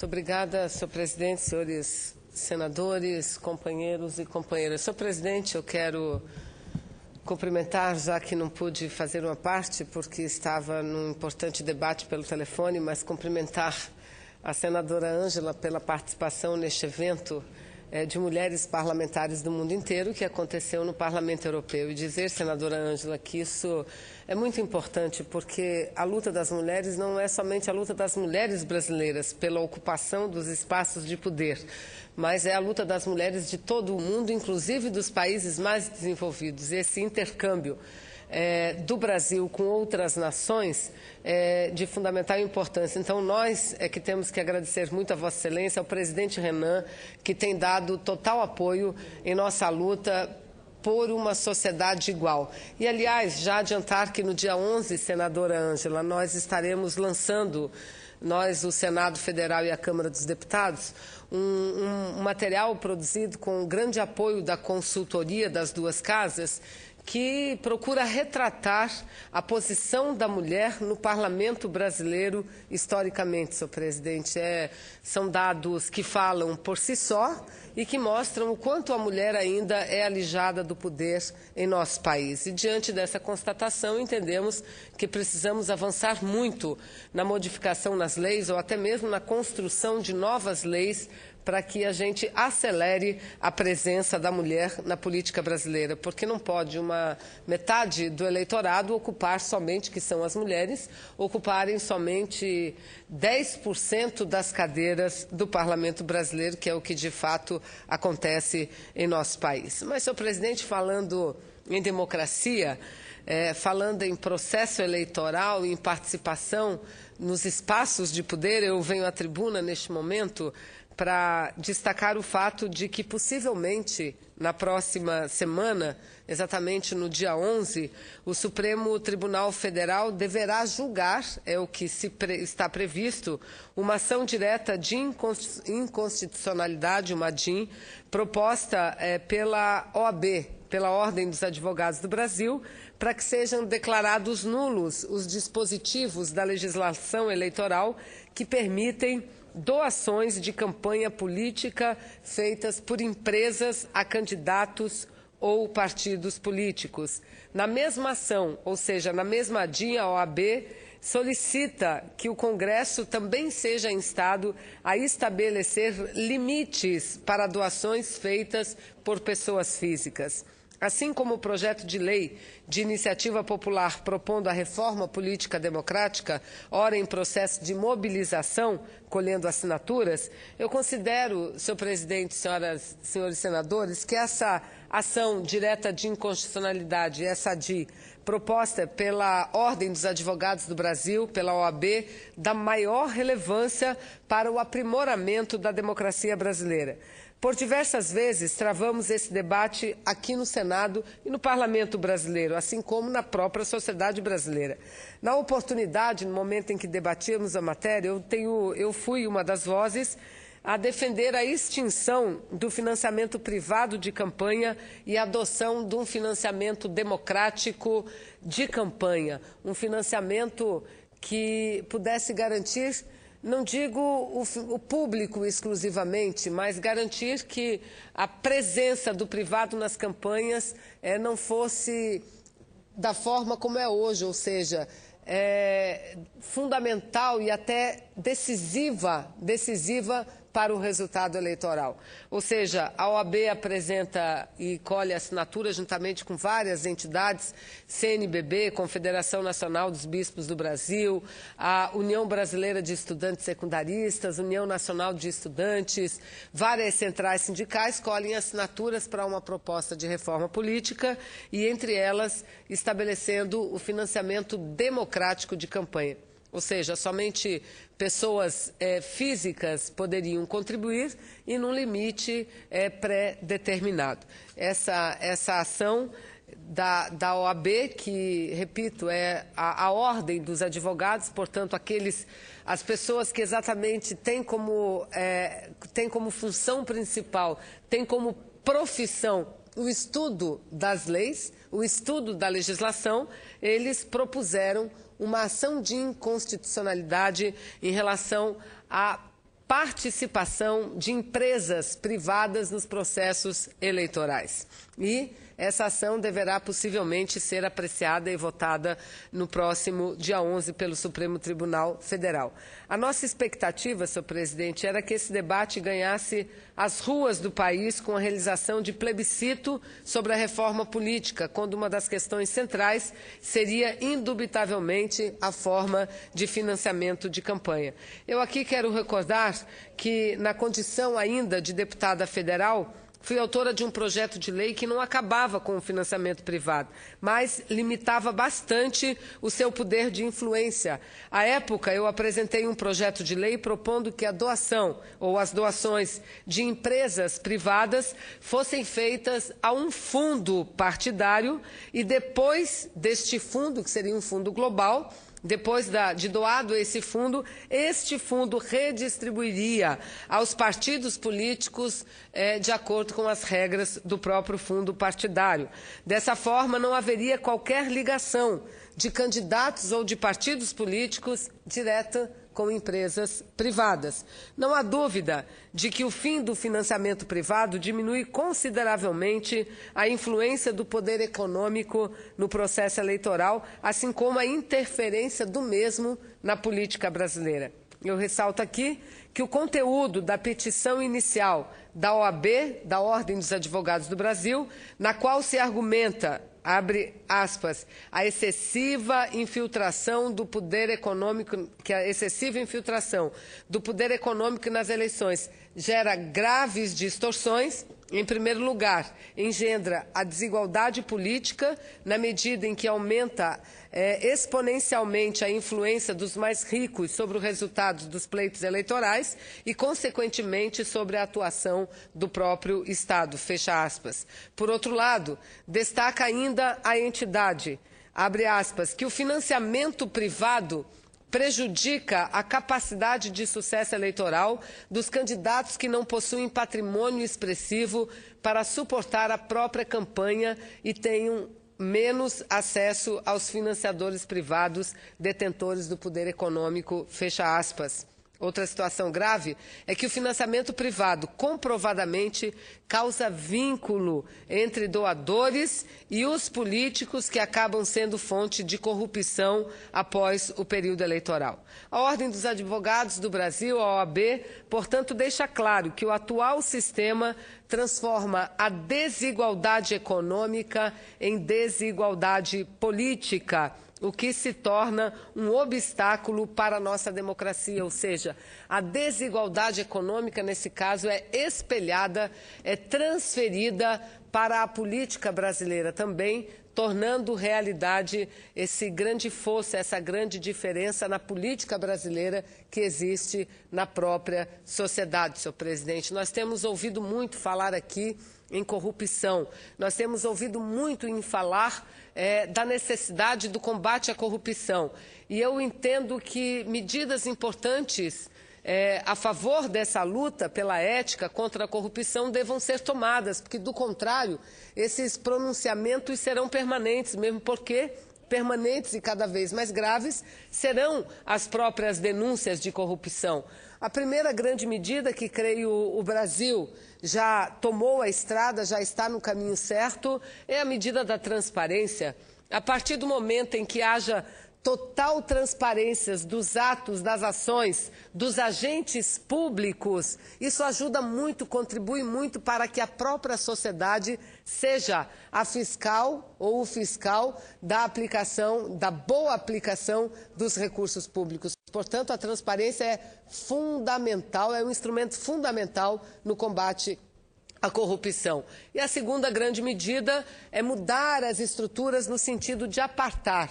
Muito obrigada, senhor presidente, senhores senadores, companheiros e companheiras. Senhor presidente, eu quero cumprimentar, já que não pude fazer uma parte, porque estava num importante debate pelo telefone, mas cumprimentar a senadora Ângela pela participação neste evento de mulheres parlamentares do mundo inteiro que aconteceu no Parlamento Europeu. E dizer, senadora Ângela, que isso é muito importante, porque a luta das mulheres não é somente a luta das mulheres brasileiras pela ocupação dos espaços de poder, mas é a luta das mulheres de todo o mundo, inclusive dos países mais desenvolvidos. Esse intercâmbio do Brasil com outras nações de fundamental importância. Então, nós é que temos que agradecer muito a Vossa Excelência, ao presidente Renan, que tem dado total apoio em nossa luta por uma sociedade igual. E, aliás, já adiantar que no dia 11, senadora Ângela, nós estaremos lançando, nós, o Senado Federal e a Câmara dos Deputados, um material produzido com grande apoio da consultoria das duas casas, que procura retratar a posição da mulher no parlamento brasileiro historicamente, senhor presidente. São dados que falam por si só e que mostram o quanto a mulher ainda é alijada do poder em nosso país. E diante dessa constatação, entendemos que precisamos avançar muito na modificação nas leis ou até mesmo na construção de novas leis para que a gente acelere a presença da mulher na política brasileira, porque não pode uma metade do eleitorado ocupar somente, que são as mulheres, ocuparem somente 10% das cadeiras do parlamento brasileiro, que é o que de fato acontece em nosso país. Mas, senhor presidente, falando em democracia, falando em processo eleitoral, em participação nos espaços de poder, eu venho à tribuna neste momento para destacar o fato de que, possivelmente, na próxima semana, exatamente no dia 11, o Supremo Tribunal Federal deverá julgar, é o que está previsto, uma ação direta de inconstitucionalidade, uma DIN, proposta pela OAB, pela Ordem dos Advogados do Brasil, para que sejam declarados nulos os dispositivos da legislação eleitoral que permitem doações de campanha política feitas por empresas a candidatos ou partidos políticos. Na mesma ação, ou seja, na mesma DIN, a OAB solicita que o Congresso também seja instado a estabelecer limites para doações feitas por pessoas físicas. Assim como o projeto de lei de iniciativa popular propondo a reforma política democrática, ora em processo de mobilização, colhendo assinaturas, eu considero, senhor presidente, senhores senadores, que essa ação direta de inconstitucionalidade, essa DIN, proposta pela Ordem dos Advogados do Brasil, pela OAB, da maior relevância para o aprimoramento da democracia brasileira. Por diversas vezes, travamos esse debate aqui no Senado e no Parlamento brasileiro, assim como na própria sociedade brasileira. Na oportunidade, no momento em que debatíamos a matéria, eu fui uma das vozes a defender a extinção do financiamento privado de campanha e a adoção de um financiamento democrático de campanha, um financiamento que pudesse garantir, não digo o público exclusivamente, mas garantir que a presença do privado nas campanhas não fosse da forma como é hoje, ou seja, fundamental e até decisiva para o resultado eleitoral. Ou seja, a OAB apresenta e colhe assinatura juntamente com várias entidades, CNBB, Confederação Nacional dos Bispos do Brasil, a União Brasileira de Estudantes Secundaristas, União Nacional de Estudantes, várias centrais sindicais colhem assinaturas para uma proposta de reforma política e, entre elas, estabelecendo o financiamento democrático de campanha. Ou seja, somente pessoas físicas poderiam contribuir e num limite pré-determinado. Essa ação da OAB, que, repito, é a Ordem dos Advogados, portanto, as pessoas que exatamente têm como função principal, têm como profissão o estudo das leis, o estudo da legislação, eles propuseram uma ação de inconstitucionalidade em relação à participação de empresas privadas nos processos eleitorais. E essa ação deverá possivelmente ser apreciada e votada no próximo dia 11 pelo Supremo Tribunal Federal. A nossa expectativa, senhor presidente, era que esse debate ganhasse as ruas do país com a realização de plebiscito sobre a reforma política, quando uma das questões centrais seria, indubitavelmente, a forma de financiamento de campanha. Eu aqui quero recordar que, na condição ainda de deputada federal, fui autora de um projeto de lei que não acabava com o financiamento privado, mas limitava bastante o seu poder de influência. À época, eu apresentei um projeto de lei propondo que a doação ou as doações de empresas privadas fossem feitas a um fundo partidário e depois deste fundo, que seria um fundo global, depois de doado esse fundo, este fundo redistribuiria aos partidos políticos de acordo com as regras do próprio fundo partidário. Dessa forma, não haveria qualquer ligação de candidatos ou de partidos políticos direta com empresas privadas. Não há dúvida de que o fim do financiamento privado diminui consideravelmente a influência do poder econômico no processo eleitoral, assim como a interferência do mesmo na política brasileira. Eu ressalto aqui que o conteúdo da petição inicial da OAB, da Ordem dos Advogados do Brasil, na qual se argumenta, abre aspas, a excessiva infiltração do poder econômico, que a excessiva infiltração do poder econômico nas eleições gera graves distorções. Em primeiro lugar, engendra a desigualdade política na medida em que aumenta exponencialmente a influência dos mais ricos sobre o resultado dos pleitos eleitorais e, consequentemente, sobre a atuação do próprio Estado, fecha aspas. Por outro lado, destaca ainda a entidade, abre aspas, que o financiamento privado prejudica a capacidade de sucesso eleitoral dos candidatos que não possuem patrimônio expressivo para suportar a própria campanha e tenham menos acesso aos financiadores privados detentores do poder econômico, fecha aspas. Outra situação grave é que o financiamento privado comprovadamente causa vínculo entre doadores e os políticos que acabam sendo fonte de corrupção após o período eleitoral. A Ordem dos Advogados do Brasil, a OAB, portanto, deixa claro que o atual sistema transforma a desigualdade econômica em desigualdade política, o que se torna um obstáculo para a nossa democracia, ou seja, a desigualdade econômica, nesse caso, é espelhada, é transferida para a política brasileira também, tornando realidade esse grande fosso, essa grande diferença na política brasileira que existe na própria sociedade, senhor presidente. Nós temos ouvido muito falar aqui em corrupção. Nós temos ouvido muito em falar da necessidade do combate à corrupção. E eu entendo que medidas importantes a favor dessa luta pela ética contra a corrupção devam ser tomadas, porque, do contrário, esses pronunciamentos serão permanentes, mesmo porque permanentes e cada vez mais graves serão as próprias denúncias de corrupção. A primeira grande medida que, creio, o Brasil já tomou a estrada, já está no caminho certo, é a medida da transparência. A partir do momento em que haja total transparência dos atos, das ações dos agentes públicos, isso ajuda muito, contribui muito para que a própria sociedade seja a fiscal ou o fiscal da aplicação, da boa aplicação dos recursos públicos. Portanto, a transparência é fundamental, é um instrumento fundamental no combate à corrupção. E a segunda grande medida é mudar as estruturas no sentido de apartar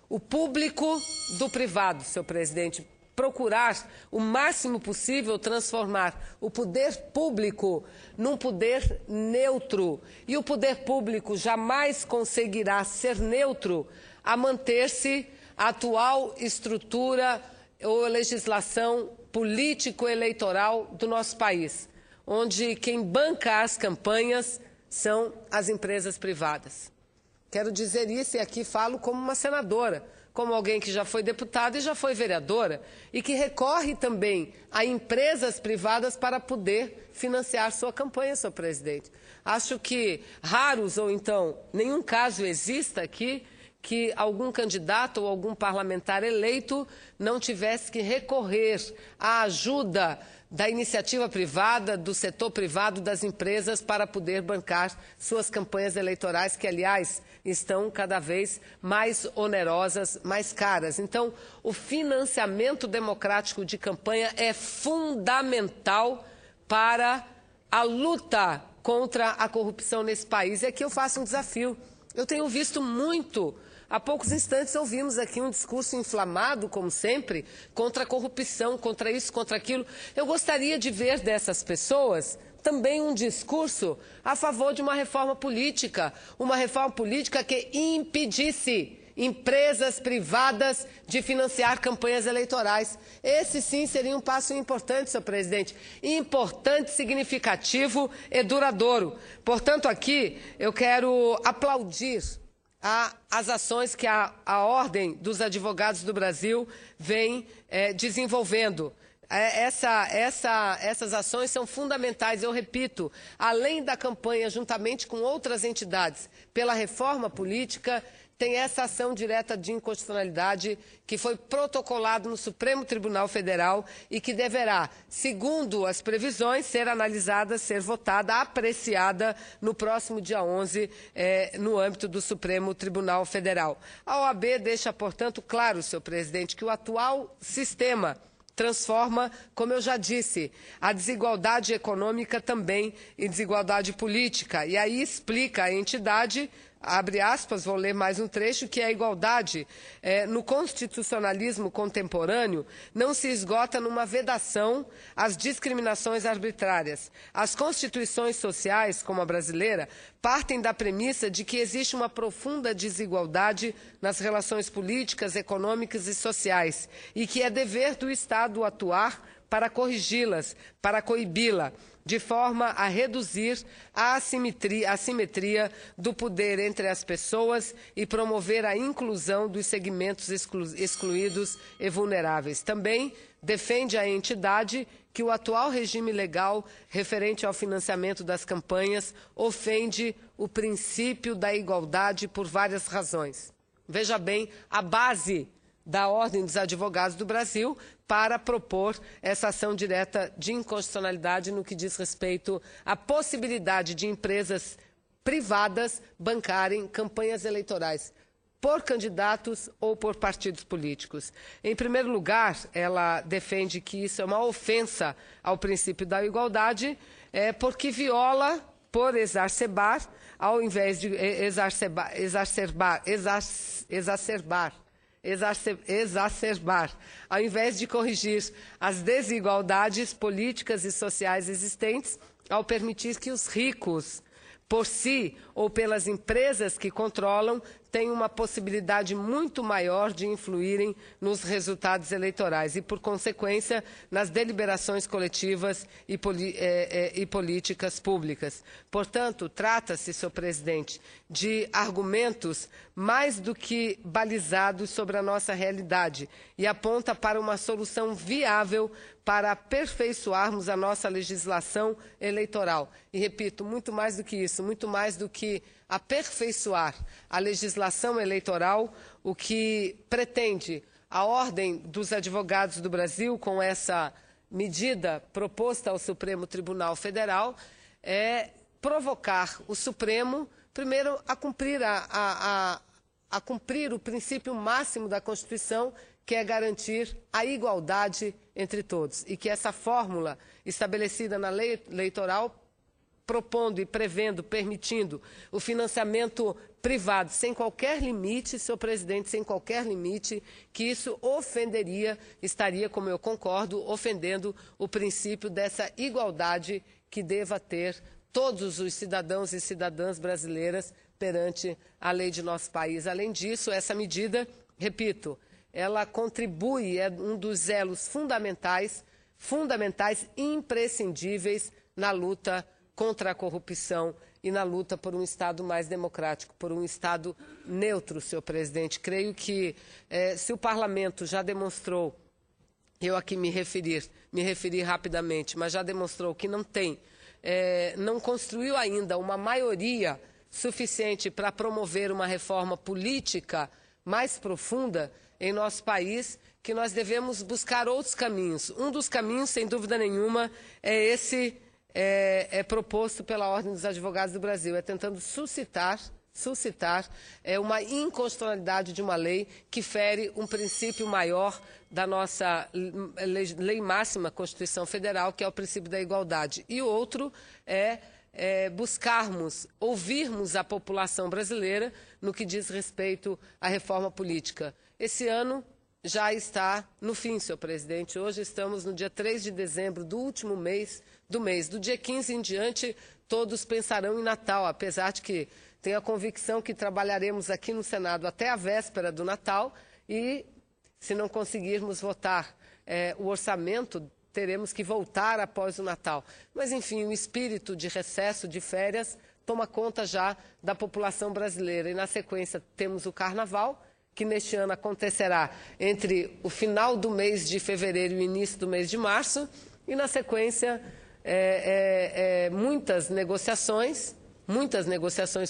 o público do privado, senhor presidente. Procurar o máximo possível transformar o poder público num poder neutro. E o poder público jamais conseguirá ser neutro a manter-se a atual estrutura ou legislação político-eleitoral do nosso país, onde quem banca as campanhas são as empresas privadas. Quero dizer isso e aqui falo como uma senadora, como alguém que já foi deputada e já foi vereadora, e que recorre também a empresas privadas para poder financiar sua campanha, senhor presidente. Acho que raros ou então nenhum caso exista aqui que algum candidato ou algum parlamentar eleito não tivesse que recorrer à ajuda da iniciativa privada, do setor privado, das empresas para poder bancar suas campanhas eleitorais, que, aliás, estão cada vez mais onerosas, mais caras. Então, o financiamento democrático de campanha é fundamental para a luta contra a corrupção nesse país. E aqui eu faço um desafio. Eu tenho visto muito. Há poucos instantes ouvimos aqui um discurso inflamado, como sempre, contra a corrupção, contra isso, contra aquilo. Eu gostaria de ver dessas pessoas também um discurso a favor de uma reforma política que impedisse empresas privadas de financiar campanhas eleitorais. Esse sim seria um passo importante, senhor presidente, importante, significativo e duradouro. Portanto, aqui eu quero aplaudir as ações que a Ordem dos Advogados do Brasil vem desenvolvendo. Essas ações são fundamentais, eu repito, além da campanha, juntamente com outras entidades, pela reforma política, tem essa ação direta de inconstitucionalidade que foi protocolado no Supremo Tribunal Federal e que deverá, segundo as previsões, ser analisada, ser votada, apreciada no próximo dia 11, no âmbito do Supremo Tribunal Federal. A OAB deixa, portanto, claro, senhor presidente, que o atual sistema transforma, como eu já disse, a desigualdade econômica também em desigualdade política. E aí explica a entidade, abre aspas, vou ler mais um trecho, que a igualdade no constitucionalismo contemporâneo não se esgota numa vedação às discriminações arbitrárias. As constituições sociais, como a brasileira, partem da premissa de que existe uma profunda desigualdade nas relações políticas, econômicas e sociais e que é dever do Estado atuar para corrigi-las, para coibi-la, de forma a reduzir a assimetria do poder entre as pessoas e promover a inclusão dos segmentos excluídos e vulneráveis. Também defende a entidade que o atual regime legal referente ao financiamento das campanhas ofende o princípio da igualdade por várias razões. Veja bem, a base da Ordem dos Advogados do Brasil para propor essa ação direta de inconstitucionalidade no que diz respeito à possibilidade de empresas privadas bancarem campanhas eleitorais por candidatos ou por partidos políticos. Em primeiro lugar, ela defende que isso é uma ofensa ao princípio da igualdade, porque viola, por exacerbar, ao invés de exacerbar, ao invés de corrigir as desigualdades políticas e sociais existentes, ao permitir que os ricos, por si ou pelas empresas que controlam, têm uma possibilidade muito maior de influírem nos resultados eleitorais e, por consequência, nas deliberações coletivas e políticas públicas. Portanto, trata-se, senhor presidente, de argumentos mais do que balizados sobre a nossa realidade e aponta para uma solução viável para aperfeiçoarmos a nossa legislação eleitoral. E, repito, muito mais do que isso, muito mais do que aperfeiçoar a legislação eleitoral, o que pretende a Ordem dos Advogados do Brasil, com essa medida proposta ao Supremo Tribunal Federal, é provocar o Supremo, primeiro, a cumprir o princípio máximo da Constituição, que é garantir a igualdade entre todos, e que essa fórmula estabelecida na lei eleitoral, propondo e prevendo, permitindo o financiamento privado sem qualquer limite, senhor presidente, sem qualquer limite, que isso estaria, como eu concordo, ofendendo o princípio dessa igualdade que deva ter todos os cidadãos e cidadãs brasileiras perante a lei de nosso país. Além disso, essa medida, repito, ela contribui, é um dos elos fundamentais, imprescindíveis na luta contra a corrupção e na luta por um Estado mais democrático, por um Estado neutro, senhor presidente. Creio que se o parlamento já demonstrou, eu aqui me referi rapidamente, mas já demonstrou que não construiu ainda uma maioria suficiente para promover uma reforma política mais profunda em nosso país, que nós devemos buscar outros caminhos. Um dos caminhos, sem dúvida nenhuma, é esse proposto pela Ordem dos Advogados do Brasil, tentando suscitar uma inconstitucionalidade de uma lei que fere um princípio maior da nossa lei máxima, Constituição Federal, que é o princípio da igualdade. E o outro é ouvirmos a população brasileira no que diz respeito à reforma política. Esse ano já está no fim, senhor presidente. Hoje estamos no dia 3 de dezembro do último mês do mês. Do dia 15 em diante, todos pensarão em Natal, apesar de que tenho a convicção que trabalharemos aqui no Senado até a véspera do Natal e, se não conseguirmos votar o orçamento, teremos que voltar após o Natal. Mas, enfim, o espírito de recesso, de férias, toma conta já da população brasileira. E, na sequência, temos o Carnaval, que neste ano acontecerá entre o final do mês de fevereiro e o início do mês de março. E, na sequência, muitas negociações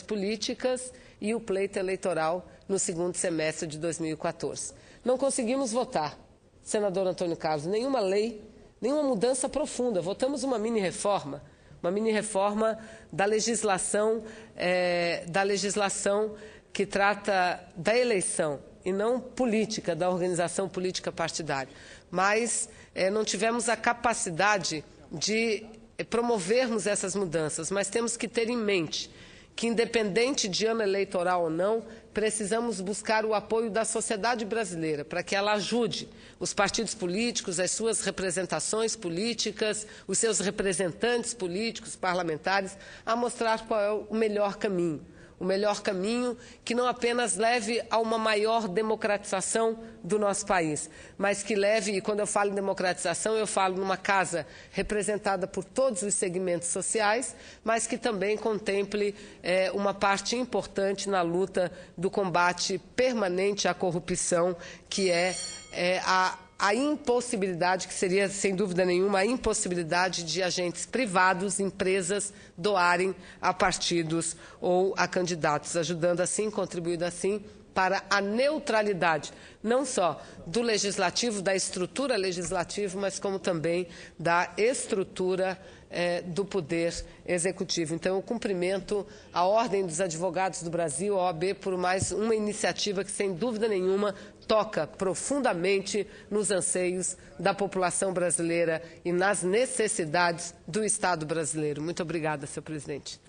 políticas e o pleito eleitoral no segundo semestre de 2014. Não conseguimos votar, senador Antônio Carlos, nenhuma lei, nenhuma mudança profunda. Votamos uma mini-reforma da legislação que trata da eleição e não política, da organização política partidária. Mas não tivemos a capacidade de promovermos essas mudanças, mas temos que ter em mente que, independente de ano eleitoral ou não, precisamos buscar o apoio da sociedade brasileira para que ela ajude os partidos políticos, as suas representações políticas, os seus representantes políticos, parlamentares, a mostrar qual é o melhor caminho. O melhor caminho que não apenas leve a uma maior democratização do nosso país, mas que leve, e quando eu falo em democratização, eu falo numa casa representada por todos os segmentos sociais, mas que também contemple uma parte importante na luta do combate permanente à corrupção, que é a impossibilidade, que seria, sem dúvida nenhuma, a impossibilidade de agentes privados, empresas, doarem a partidos ou a candidatos, ajudando assim, contribuindo assim, para a neutralidade, não só do legislativo, da estrutura legislativa, mas como também da estrutura do poder executivo. Então, eu cumprimento a Ordem dos Advogados do Brasil, a OAB, por mais uma iniciativa que, sem dúvida nenhuma, toca profundamente nos anseios da população brasileira e nas necessidades do Estado brasileiro. Muito obrigada, senhor presidente.